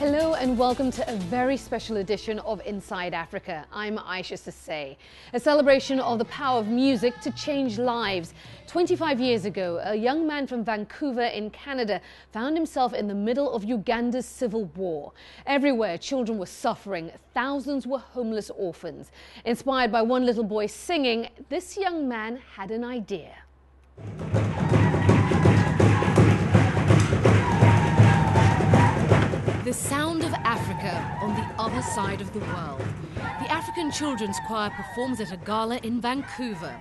Hello and welcome to a very special edition of Inside Africa. I'm Aisha Sase. A celebration of the power of music to change lives. 25 years ago, a young man from Vancouver in Canada found himself in the middle of Uganda's civil war. Everywhere, children were suffering. Thousands were homeless orphans. Inspired by one little boy singing, this young man had an idea. The sound of Africa on the other side of the world. The African Children's Choir performs at a gala in Vancouver,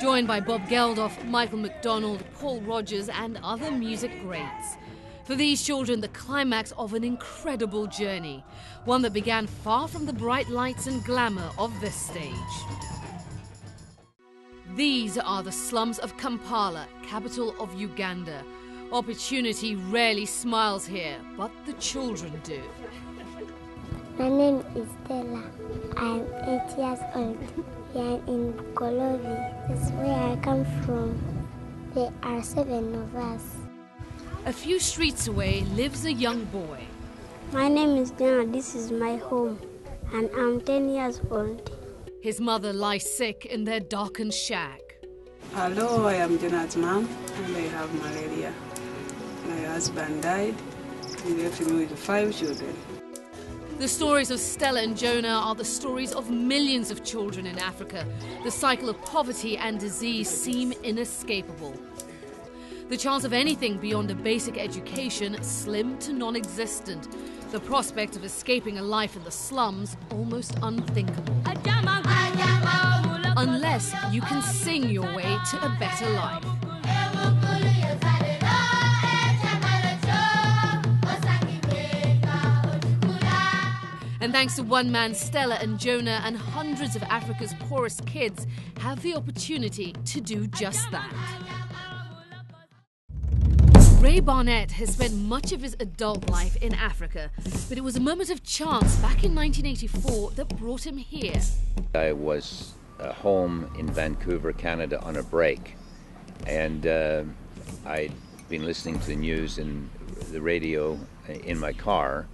joined by Bob Geldof, Michael McDonald, Paul Rogers and other music greats. For these children, the climax of an incredible journey, one that began far from the bright lights and glamour of this stage. These are the slums of Kampala, capital of Uganda. Opportunity rarely smiles here, but the children do. My name is Stella. I'm 8 years old. We are in Kolovi. That's where I come from. There are 7 of us. A few streets away lives a young boy. My name is Diana. This is my home, and I'm 10 years old. His mother lies sick in their darkened shack. Hello, I am Jonah's mom, and I have malaria. My husband died. He left me with 5 children. The stories of Stella and Jonah are the stories of millions of children in Africa. The cycle of poverty and disease seem inescapable. The chance of anything beyond a basic education slim to non-existent. The prospect of escaping a life in the slums almost unthinkable. Unless you can sing your way to a better life. And thanks to one man, Stella and Jonah and hundreds of Africa's poorest kids have the opportunity to do just that. Ray Barnett has spent much of his adult life in Africa, but it was a moment of chance back in 1984 that brought him here. I was home in Vancouver, Canada on a break, and I'd been listening to the news and the radio in my car,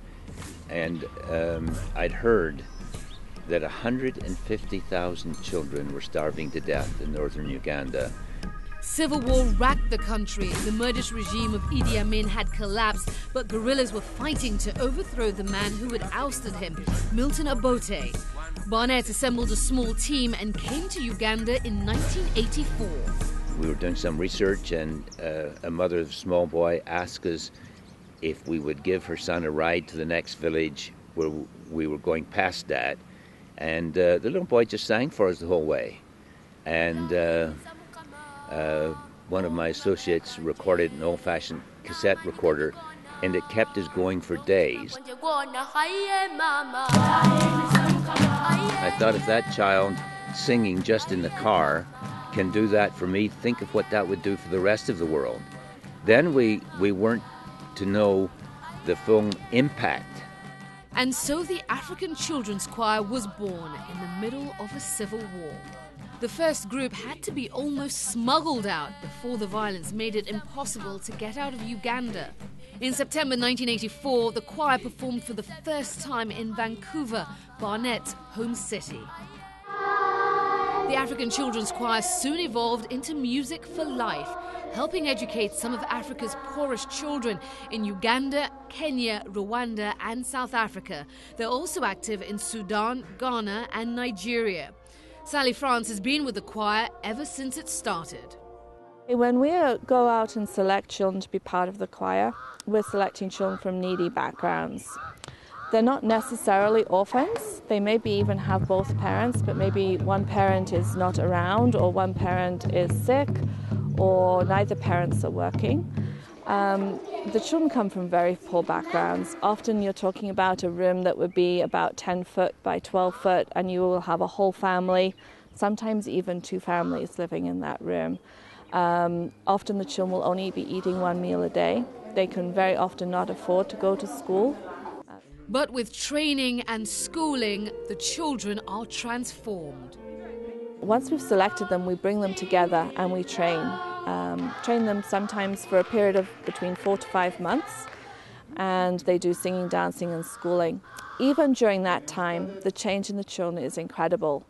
and I'd heard that 150,000 children were starving to death in northern Uganda. Civil war racked the country. The murderous regime of Idi Amin had collapsed, but guerrillas were fighting to overthrow the man who had ousted him, Milton Obote. Barnett assembled a small team and came to Uganda in 1984. We were doing some research, and a mother of a small boy asked us if we would give her son a ride to the next village where we were going past that. And the little boy just sang for us the whole way. And one of my associates recorded an old-fashioned cassette recorder, and it kept us going for days. I thought, if that child singing just in the car can do that for me, think of what that would do for the rest of the world. Then we weren't to know the full impact. And so the African Children's Choir was born in the middle of a civil war. The first group had to be almost smuggled out before the violence made it impossible to get out of Uganda. In September 1984, the choir performed for the first time in Vancouver, Barnett's home city. The African Children's Choir soon evolved into Music for Life, helping educate some of Africa's poorest children in Uganda, Kenya, Rwanda and South Africa. They're also active in Sudan, Ghana and Nigeria. Sally France has been with the choir ever since it started. When we go out and select children to be part of the choir, we're selecting children from needy backgrounds. They're not necessarily orphans. They maybe even have both parents, but maybe one parent is not around, or one parent is sick, or neither parents are working. The children come from very poor backgrounds. Often you're talking about a room that would be about 10 foot by 12 foot, and you will have a whole family, sometimes even 2 families living in that room. Often the children will only be eating 1 meal a day. They can very often not afford to go to school. But with training and schooling, the children are transformed. Once we've selected them, we bring them together and we train them sometimes for a period of between 4 to 5 months. and they do singing, dancing and schooling. Even during that time, the change in the children is incredible.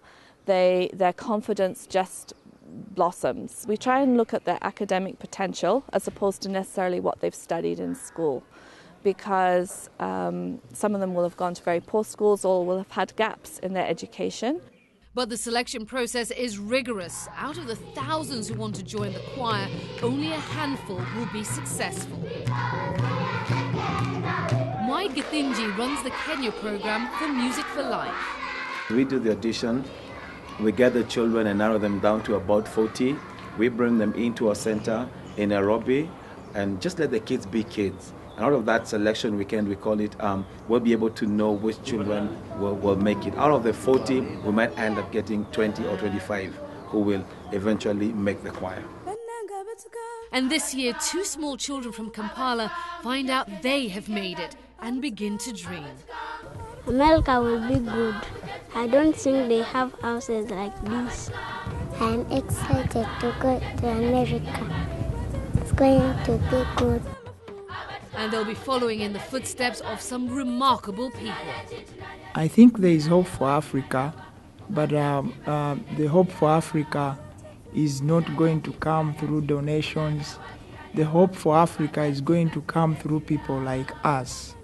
Their confidence just blossoms. We try and look at their academic potential as opposed to necessarily what they've studied in school, because some of them will have gone to very poor schools or will have had gaps in their education. But the selection process is rigorous. Out of the thousands who want to join the choir, only a handful will be successful. Mai Githinji runs the Kenya program for Music for Life. We do the audition, we get the children and narrow them down to about 40. We bring them into our center in Nairobi and just let the kids be kids. And out of that selection weekend, we call it, we'll be able to know which children will make it. Out of the 40, we might end up getting 20 or 25 who will eventually make the choir. And this year, 2 small children from Kampala find out they have made it and begin to dream. America will be good. I don't think they have houses like this. I'm excited to go to America. It's going to be good. And they'll be following in the footsteps of some remarkable people. I think there is hope for Africa, but the hope for Africa is not going to come through donations. The hope for Africa is going to come through people like us.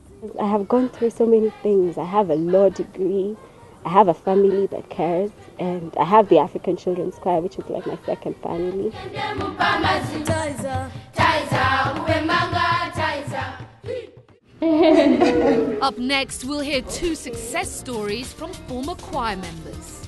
I have gone through so many things. I have a law degree, I have a family that cares, and I have the African Children's Choir, which is like my second family. Up next, we'll hear 2 success stories from former choir members.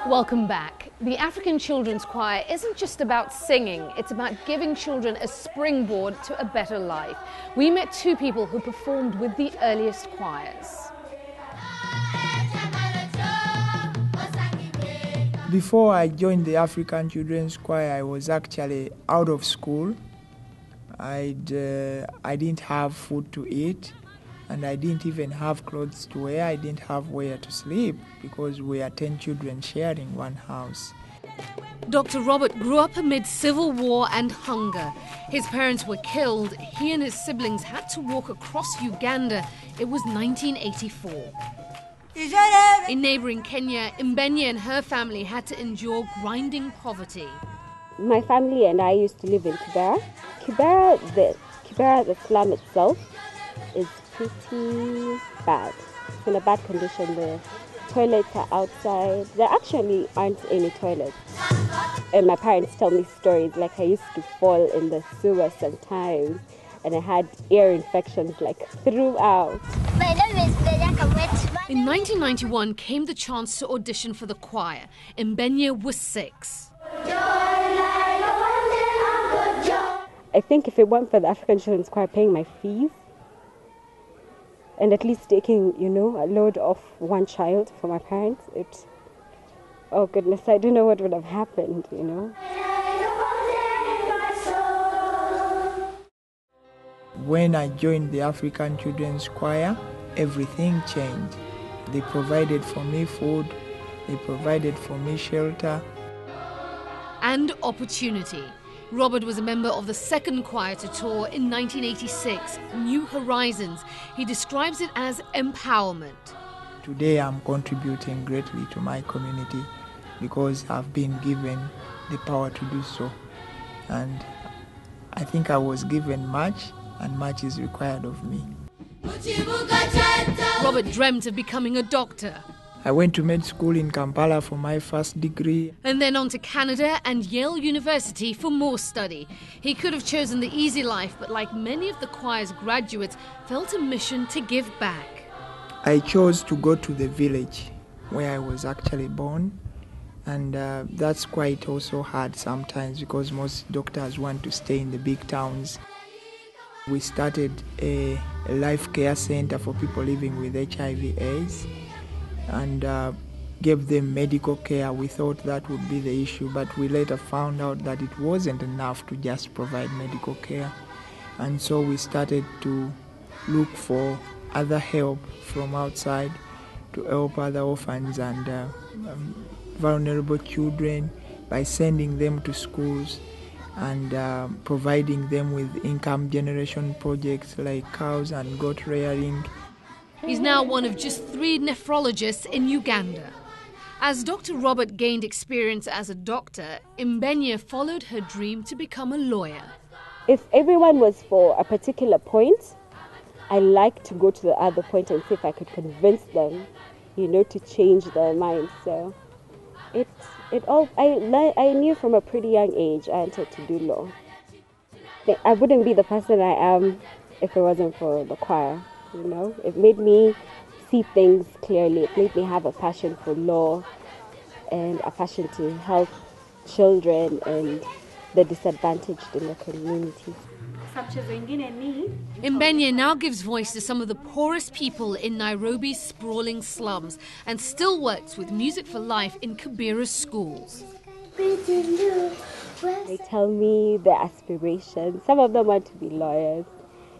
Welcome back. The African Children's Choir isn't just about singing, it's about giving children a springboard to a better life. We met 2 people who performed with the earliest choirs. Before I joined the African Children's Choir, I was actually out of school. I didn't have food to eat, and I didn't even have clothes to wear. I didn't have where to sleep because we are 10 children sharing one house. Dr. Robert grew up amid civil war and hunger. His parents were killed. He and his siblings had to walk across Uganda. It was 1984. In neighbouring Kenya, Mbenye and her family had to endure grinding poverty. My family and I used to live in Kibera. Kibera, the slum itself, is pretty bad. It's in a bad condition. The toilets are outside. There actually aren't any toilets. And my parents tell me stories like I used to fall in the sewer sometimes and I had ear infections like throughout. In 1991 came the chance to audition for the choir. Mbenye was 6. I think if it weren't for the African Children's Choir paying my fees and at least taking, a load off one child for my parents, oh goodness, I don't know what would have happened, When I joined the African Children's Choir, everything changed. They provided for me food, they provided for me shelter. And opportunity. Robert was a member of the second choir to tour in 1986, New Horizons. He describes it as empowerment. Today I'm contributing greatly to my community because I've been given the power to do so. And I think I was given much, and much is required of me. Robert dreamt of becoming a doctor. I went to med school in Kampala for my first degree. And then on to Canada and Yale University for more study. He could have chosen the easy life, but like many of the choir's graduates, felt a mission to give back. I chose to go to the village where I was actually born and that's quite also hard sometimes because most doctors want to stay in the big towns. We started a life care center for people living with HIV/AIDS and gave them medical care. We thought that would be the issue, but we later found out that it wasn't enough to just provide medical care. And so we started to look for other help from outside to help other orphans and vulnerable children by sending them to schools and providing them with income generation projects like cows and goat rearing. He's now one of just 3 nephrologists in Uganda. As Dr. Robert gained experience as a doctor, Mbenya followed her dream to become a lawyer. If everyone was for a particular point, I like to go to the other point and see if I could convince them, to change their minds. So I knew from a pretty young age I wanted to do law. I wouldn't be the person I am if it wasn't for the choir. It made me see things clearly. It made me have a passion for law and a passion to help children and the disadvantaged in the community. Mbenya now gives voice to some of the poorest people in Nairobi's sprawling slums and still works with Music for Life in Kibera's schools. They tell me their aspirations. Some of them want to be lawyers,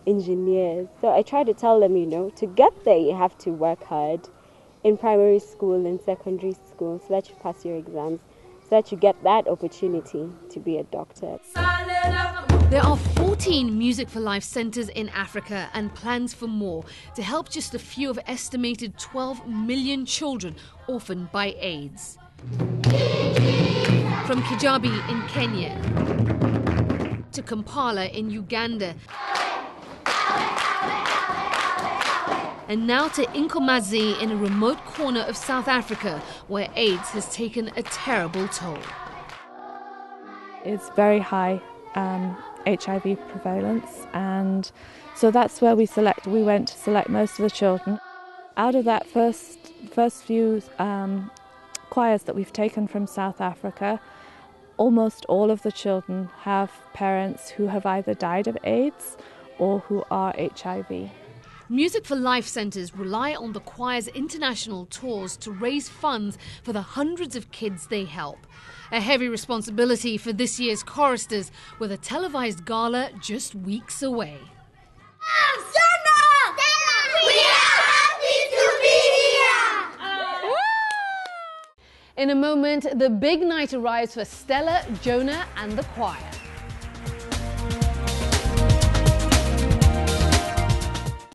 engineers. So I try to tell them, to get there you have to work hard in primary school and secondary school so that you pass your exams, so that you get that opportunity to be a doctor. There are 14 Music for Life centres in Africa and plans for more to help just a few of estimated 12 million children orphaned by AIDS. From Kijabi in Kenya to Kampala in Uganda, and now to Nkomazi in a remote corner of South Africa where AIDS has taken a terrible toll. It's very high HIV prevalence, and so that's where we went to select most of the children. Out of that first few choirs that we've taken from South Africa, almost all of the children have parents who have either died of AIDS or who are HIV. Music for Life centres rely on the choir's international tours to raise funds for the hundreds of kids they help. A heavy responsibility for this year's choristers, with a televised gala just weeks away. We are happy to be here! In a moment, the big night arrives for Stella, Jonah and the choir.